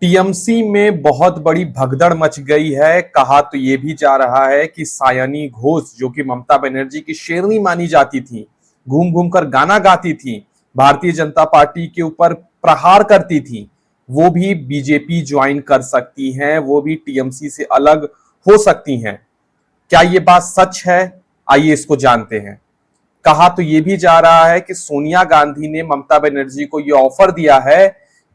TMC में बहुत बड़ी भगदड़ मच गई है। कहा तो यह भी जा रहा है कि सायनी घोष, जो कि ममता बनर्जी की शेरनी मानी जाती थी, घूम घूम कर गाना गाती थी, भारतीय जनता पार्टी के ऊपर प्रहार करती थी, वो भी बीजेपी ज्वाइन कर सकती हैं, वो भी टीएमसी से अलग हो सकती हैं। क्या ये बात सच है? आइए इसको जानते हैं। कहा तो यह भी जा रहा है कि सोनिया गांधी ने ममता बनर्जी को यह ऑफर दिया है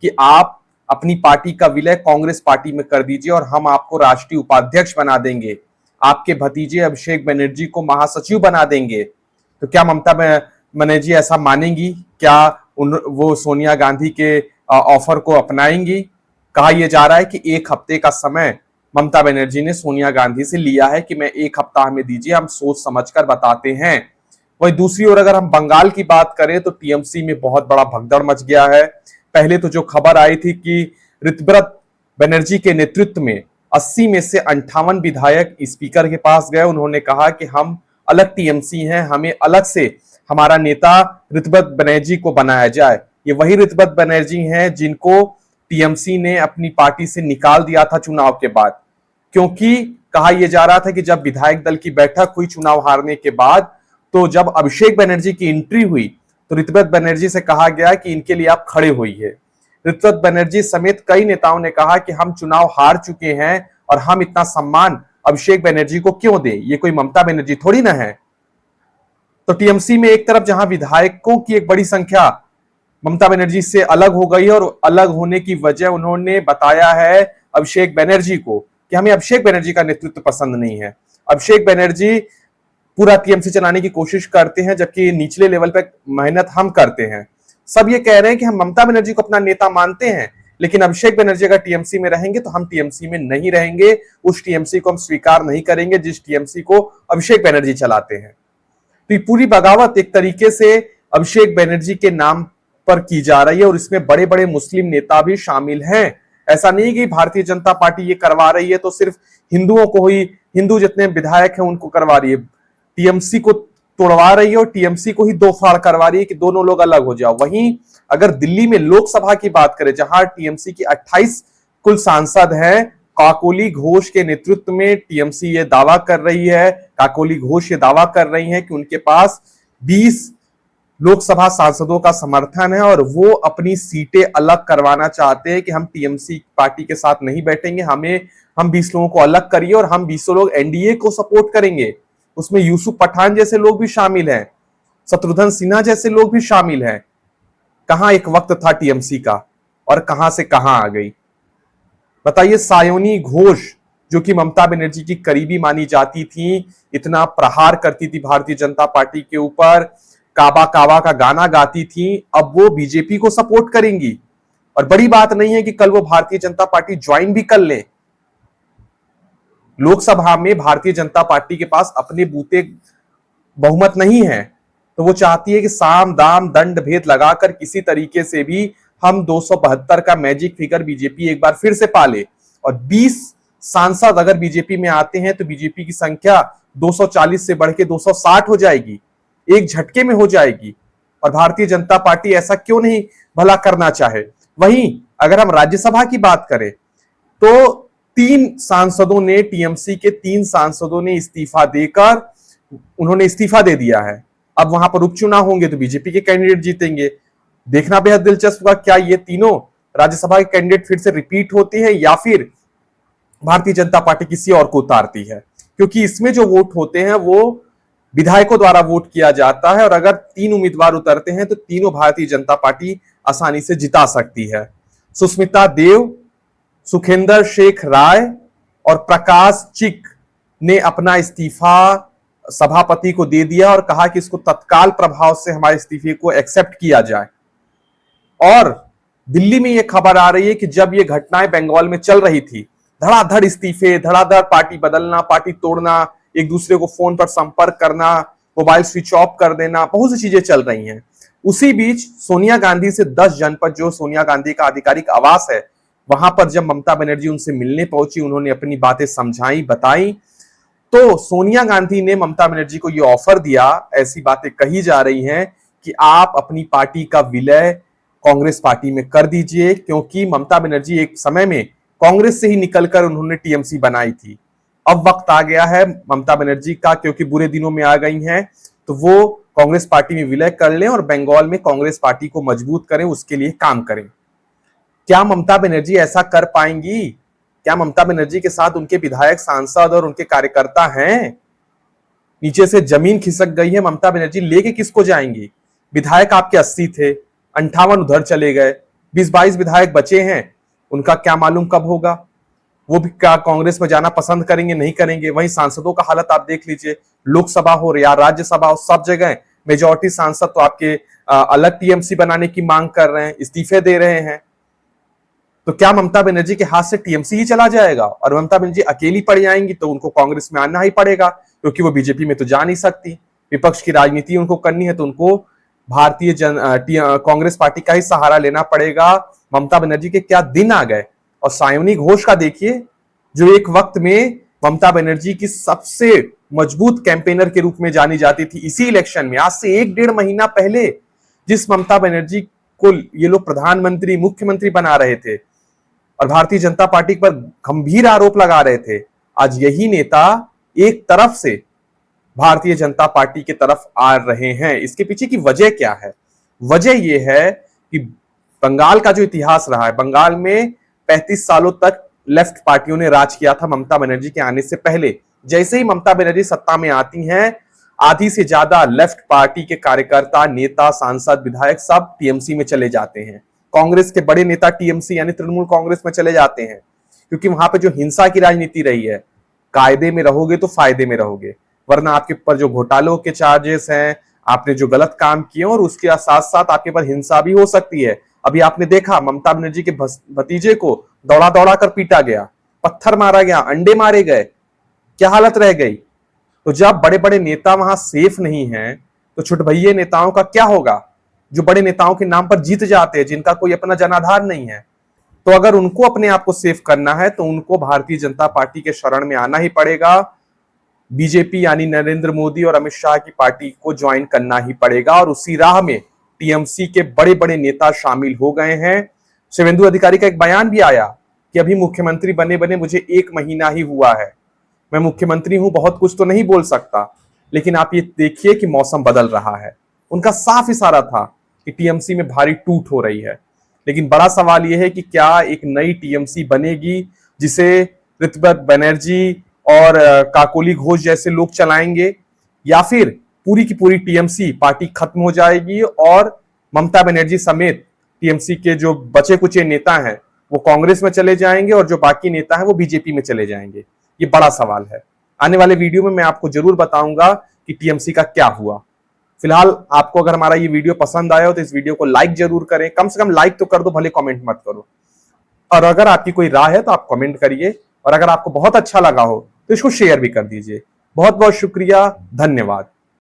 कि आप अपनी पार्टी का विलय कांग्रेस पार्टी में कर दीजिए और हम आपको राष्ट्रीय उपाध्यक्ष बना देंगे, आपके भतीजे अभिषेक बनर्जी को महासचिव बना देंगे। तो क्या ममता बनर्जी ऐसा मानेंगी? क्या वो सोनिया गांधी के ऑफर को अपनाएंगी? कहा यह जा रहा है कि एक हफ्ते का समय ममता बनर्जी ने सोनिया गांधी से लिया है कि मैं एक हफ्ता हमें दीजिए, हम सोच समझकर बताते हैं। वही दूसरी ओर अगर हम बंगाल की बात करें तो टीएमसी में बहुत बड़ा भगदड़ मच गया है। पहले तो जो खबर आई थी कि ऋतव्रत बनर्जी के नेतृत्व में 80 में से 58 विधायक स्पीकर के पास गए। उन्होंने कहा कि हम अलग टीएमसी हैं, हमें अलग से हमारा नेता ऋतव्रत बनर्जी को बनाया जाए। ये वही ऋतव्रत बनर्जी हैं जिनको टीएमसी ने अपनी पार्टी से निकाल दिया था चुनाव के बाद, क्योंकि कहा यह जा रहा था कि जब विधायक दल की बैठक हुई चुनाव हारने के बाद, तो जब अभिषेक बनर्जी की एंट्री हुई तो ऋतव्रत बनर्जी से कहा गया कि इनके लिए आप खड़े होइए। ऋतव्रत बनर्जी समेत कई नेताओं ने कहा कि हम चुनाव हार चुके हैं और हम इतना सम्मान अभिषेक बनर्जी को क्यों दें, ये कोई ममता बनर्जी थोड़ी ना है। तो टीएमसी में एक तरफ जहां विधायकों की एक बड़ी संख्या ममता बनर्जी से अलग हो गई और अलग होने की वजह उन्होंने बताया है अभिषेक बनर्जी को कि हमें अभिषेक बनर्जी का नेतृत्व पसंद नहीं है। अभिषेक बनर्जी पूरा टीएमसी चलाने की कोशिश करते हैं, जबकि निचले लेवल पर मेहनत हम करते हैं। सब ये कह रहे हैं कि हम ममता बनर्जी को अपना नेता मानते हैं, लेकिन अभिषेक बनर्जी अगर टीएमसी में रहेंगे तो हम टीएमसी में नहीं रहेंगे। उस टीएमसी को हम स्वीकार नहीं करेंगे जिस टीएमसी को अभिषेक बनर्जी चलाते हैं। तो ये पूरी बगावत एक तरीके से अभिषेक बनर्जी के नाम पर की जा रही है और इसमें बड़े बड़े मुस्लिम नेता भी शामिल हैं। ऐसा नहीं कि भारतीय जनता पार्टी ये करवा रही है तो सिर्फ हिंदुओं को ही, हिंदू जितने विधायक हैं उनको करवा रही है। टीएमसी को तोड़वा रही है और टीएमसी को ही दो फाड़ करवा रही है कि दोनों लोग अलग हो जाओ। वहीं अगर दिल्ली में लोकसभा की बात करें, जहां टीएमसी की 28 कुल सांसद हैं, काकोली घोष के नेतृत्व में टीएमसी ये दावा कर रही है, काकोली घोष ये दावा कर रही है कि उनके पास 20 लोकसभा सांसदों का समर्थन है और वो अपनी सीटें अलग करवाना चाहते हैं कि हम टीएमसी पार्टी के साथ नहीं बैठेंगे, हम 20 लोगों को अलग करिए और हम 20 लोग एनडीए को सपोर्ट करेंगे। उसमें यूसुफ पठान जैसे लोग भी शामिल हैं, शत्रुघ्न सिन्हा जैसे लोग भी शामिल हैं। कहां एक वक्त था टीएमसी का और कहां से कहां आ गई, बताइए। सायोनी घोष, जो कि ममता बनर्जी की करीबी मानी जाती थी, इतना प्रहार करती थी भारतीय जनता पार्टी के ऊपर, काबा काबा का गाना गाती थी, अब वो बीजेपी को सपोर्ट करेंगी। और बड़ी बात नहीं है कि कल वो भारतीय जनता पार्टी ज्वाइन भी कर ले। लोकसभा में भारतीय जनता पार्टी के पास अपने बूते बहुमत नहीं है, तो वो चाहती है कि साम दाम दंड भेद लगाकर किसी तरीके से भी हम 272 का मैजिक फिगर बीजेपी एक बार फिर से पाले। और 20 सांसद अगर बीजेपी में आते हैं तो बीजेपी की संख्या 240 से बढ़ के 260 हो जाएगी, एक झटके में हो जाएगी। और भारतीय जनता पार्टी ऐसा क्यों नहीं भला करना चाहे। वहीं अगर हम राज्यसभा की बात करें तो 3 सांसदों ने, टीएमसी के 3 सांसदों ने इस्तीफा देकर, उन्होंने इस्तीफा दे दिया है। अब वहां पर उपचुनाव होंगे तो बीजेपी के कैंडिडेट जीतेंगे। देखना बेहद दिलचस्प होगा, क्या ये तीनों राज्यसभा के कैंडिडेट फिर से रिपीट होती है या फिर भारतीय जनता पार्टी किसी और को उतारती है, क्योंकि इसमें जो वोट होते हैं वो विधायकों द्वारा वोट किया जाता है और अगर 3 उम्मीदवार उतरते हैं तो तीनों भारतीय जनता पार्टी आसानी से जिता सकती है। सुष्मिता देव, सुखेंद्र शेख राय और प्रकाश चिक ने अपना इस्तीफा सभापति को दे दिया और कहा कि इसको तत्काल प्रभाव से हमारे इस्तीफे को एक्सेप्ट किया जाए। और दिल्ली में यह खबर आ रही है कि जब ये घटनाएं बंगाल में चल रही थी, धड़ाधड़ इस्तीफे, धड़ाधड़ पार्टी बदलना, पार्टी तोड़ना, एक दूसरे को फोन पर संपर्क करना, मोबाइल स्विच ऑफ कर देना, बहुत सी चीजें चल रही हैं। उसी बीच सोनिया गांधी से 10 जनपद, जो सोनिया गांधी का आधिकारिक आवास है, वहां पर जब ममता बनर्जी उनसे मिलने पहुंची, उन्होंने अपनी बातें समझाई, बताई, तो सोनिया गांधी ने ममता बनर्जी को यह ऑफर दिया, ऐसी बातें कही जा रही हैं कि आप अपनी पार्टी का विलय कांग्रेस पार्टी में कर दीजिए, क्योंकि ममता बनर्जी एक समय में कांग्रेस से ही निकलकर उन्होंने टीएमसी बनाई थी। अब वक्त आ गया है ममता बनर्जी का, क्योंकि बुरे दिनों में आ गई हैं, तो वो कांग्रेस पार्टी में विलय कर लें और बंगाल में कांग्रेस पार्टी को मजबूत करें, उसके लिए काम करें। क्या ममता बनर्जी ऐसा कर पाएंगी? क्या ममता बनर्जी के साथ उनके विधायक, सांसद और उनके कार्यकर्ता हैं? नीचे से जमीन खिसक गई है, ममता बनर्जी लेके किसको जाएंगी? विधायक आपके 80 थे, 58 उधर चले गए, 20-22 विधायक बचे हैं, उनका क्या मालूम कब होगा? वो भी क्या कांग्रेस में जाना पसंद करेंगे, नहीं करेंगे? वहीं सांसदों का हालत आप देख लीजिए, लोकसभा हो या राज्यसभा हो, सब जगह मेजोरिटी सांसद तो आपके अलग टीएमसी बनाने की मांग कर रहे हैं, इस्तीफे दे रहे हैं। तो क्या ममता बनर्जी के हाथ से टीएमसी ही चला जाएगा और ममता बनर्जी अकेली पड़ जाएंगी? तो उनको कांग्रेस में आना ही पड़ेगा, क्योंकि वो बीजेपी में तो जा नहीं सकती। विपक्ष की राजनीति उनको करनी है, तो उनको कांग्रेस पार्टी का ही सहारा लेना पड़ेगा। ममता बनर्जी के क्या दिन आ गए। और सायोनी घोष का देखिए, जो एक वक्त में ममता बनर्जी की सबसे मजबूत कैंपेनर के रूप में जानी जाती थी, इसी इलेक्शन में आज से 1-1.5 महीना पहले जिस ममता बनर्जी को ये लोग प्रधानमंत्री, मुख्यमंत्री बना रहे थे और भारतीय जनता पार्टी पर गंभीर आरोप लगा रहे थे, आज यही नेता एक तरफ से भारतीय जनता पार्टी की तरफ आ रहे हैं। इसके पीछे की वजह क्या है? वजह यह है कि बंगाल का जो इतिहास रहा है, बंगाल में 35 सालों तक लेफ्ट पार्टियों ने राज किया था ममता बनर्जी के आने से पहले। जैसे ही ममता बनर्जी सत्ता में आती हैं, आधी से ज्यादा लेफ्ट पार्टी के कार्यकर्ता, नेता, सांसद, विधायक सब टीएमसी में चले जाते हैं। कांग्रेस के बड़े नेता टीएमसी यानी तृणमूल कांग्रेस में चले जाते हैं, क्योंकि वहां पे जो हिंसा की राजनीति रही है, कायदे में रहोगे तो फायदे में रहोगे, वरना आपके ऊपर जो घोटालों के चार्जेस हैं, आपने जो गलत काम किए और उसके साथ साथ आपके ऊपर हिंसा भी हो सकती है। अभी आपने देखा ममता बनर्जी के भतीजे को दौड़ा दौड़ा कर पीटा गया, पत्थर मारा गया, अंडे मारे गए, क्या हालत रह गई। तो जब बड़े बड़े नेता वहां सेफ नहीं हैं, तो छुटभइये नेताओं का क्या होगा, जो बड़े नेताओं के नाम पर जीत जाते हैं, जिनका कोई अपना जनाधार नहीं है। तो अगर उनको अपने आप को सेफ करना है, तो उनको भारतीय जनता पार्टी के शरण में आना ही पड़ेगा। बीजेपी यानी नरेंद्र मोदी और अमित शाह की पार्टी को ज्वाइन करना ही पड़ेगा, और उसी राह में टीएमसी के बड़े बड़े नेता शामिल हो गए हैं। शुभेंदु अधिकारी का एक बयान भी आया कि अभी मुख्यमंत्री बने बने मुझे 1 महीना ही हुआ है, मैं मुख्यमंत्री हूं, बहुत कुछ तो नहीं बोल सकता, लेकिन आप ये देखिए कि मौसम बदल रहा है। उनका साफ इशारा था कि टीएमसी में भारी टूट हो रही है। लेकिन बड़ा सवाल यह है कि क्या एक नई टीएमसी बनेगी जिसे ऋतुव्रत बनर्जी और काकोली घोष जैसे लोग चलाएंगे, या फिर पूरी की पूरी टीएमसी पार्टी खत्म हो जाएगी और ममता बनर्जी समेत टीएमसी के जो बचे कुचे नेता हैं वो कांग्रेस में चले जाएंगे और जो बाकी नेता हैं वो बीजेपी में चले जाएंगे? ये बड़ा सवाल है। आने वाले वीडियो में मैं आपको जरूर बताऊंगा कि टीएमसी का क्या हुआ। फिलहाल आपको अगर हमारा ये वीडियो पसंद आया हो तो इस वीडियो को लाइक जरूर करें, कम से कम लाइक तो कर दो, भले कमेंट मत करो। और अगर आपकी कोई राय है तो आप कमेंट करिए, और अगर आपको बहुत अच्छा लगा हो तो इसको शेयर भी कर दीजिए। बहुत बहुत शुक्रिया, धन्यवाद।